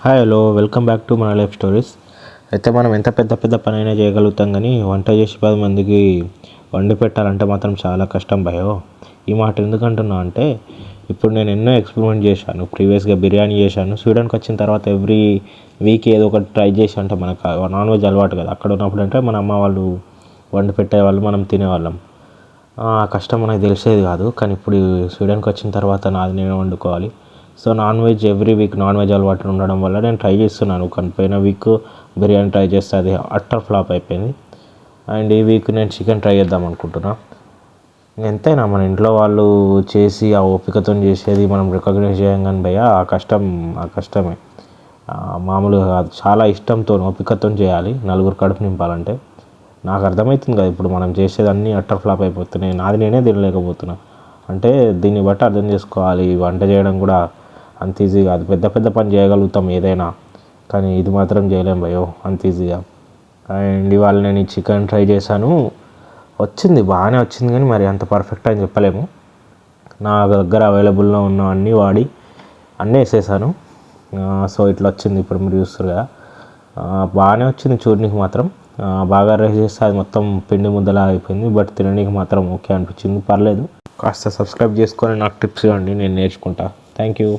Hi hello welcome back to మన life stories. అయితే మనం ఎంత పెద్ద పెద్ద పనైనా చేయగలుగుతాం, కానీ వంట చేసి 10 మందికి వండి పెట్టాలంటే మాత్రం చాలా కష్టం భయో. ఈ మాట ఎందుకంటున్నా అంటే, ఇప్పుడు నేను ఎన్నో ఎక్స్పెరిమెంట్ చేశాను. ప్రీవియస్గా బిర్యానీ చేశాను. స్వీడన్కి వచ్చిన తర్వాత ఎవ్రీ వీక్ ఏదో ఒకటి ట్రై చేసి, అంటే మనకు నాన్ వెజ్ అలవాటు కదా, అక్కడ ఉన్నప్పుడు అంటే మన అమ్మ వాళ్ళు వండి పెట్టేవాళ్ళు, మనం తినేవాళ్ళం. ఆ కష్టం మనకు తెలిసేది కాదు. కానీ ఇప్పుడు స్వీడన్కి వచ్చిన తర్వాత నాది నేను వండుకోవాలి. So non veg every week non veg అలవాటు ఉండడం వల్ల నేను ట్రై చేస్తున్నాను. కానీ పోయిన వీక్ బిర్యానీ ట్రై చేస్తే అది అట్టర్ ఫ్లాప్ అయిపోయింది. అండ్ ఈ వీక్ నేను చికెన్ ట్రై చేద్దాం అనుకుంటున్నా. ఎంతైనా మన ఇంట్లో వాళ్ళు చేసి ఆ ఓపికతో చేసేది మనం రికగ్నైజ్ చేయం, కానీ భయ్య ఆ కష్టమే మామూలుగా కాదు. చాలా ఇష్టంతో ఓపికతో చేయాలి నలుగురు కడుపు నింపాలంటే. నాకు అర్థమవుతుంది కదా, ఇప్పుడు మనం చేసేది అన్నీ అట్టర్ ఫ్లాప్ అయిపోతున్నాయి. నాది నేనే తినలేకపోతున్నా అంటే దీన్ని బట్టి అర్థం చేసుకోవాలి, వంట చేయడం కూడా అంత ఈజీ కాదు. పెద్ద పెద్ద పని చేయగలుగుతాం ఏదైనా, కానీ ఇది మాత్రం చేయలేం భయో అంత ఈజీగా. అండ్ ఇవాళ నేను ఈ చికెన్ ట్రై చేశాను. వచ్చింది, బాగానే వచ్చింది, కానీ మరి అంత పర్ఫెక్ట్ అని చెప్పలేము. నా దగ్గర అవైలబుల్లో ఉన్న అన్నీ వాడి అన్నీ వేసేసాను. సో ఇట్లా వచ్చింది. ఇప్పుడు మీరు చూస్తారు కదా, బాగానే వచ్చింది చూడడానికి మాత్రం. బాగా రైస్ చేస్తే అది మొత్తం పిండి ముద్దలా అయిపోయింది, బట్ తినడానికి మాత్రం ఓకే అనిపించింది, పర్లేదు. కాస్త సబ్స్క్రైబ్ చేసుకొని నాకు టిప్స్ ఇవ్వండి, నేను నేర్చుకుంటా. Thank you.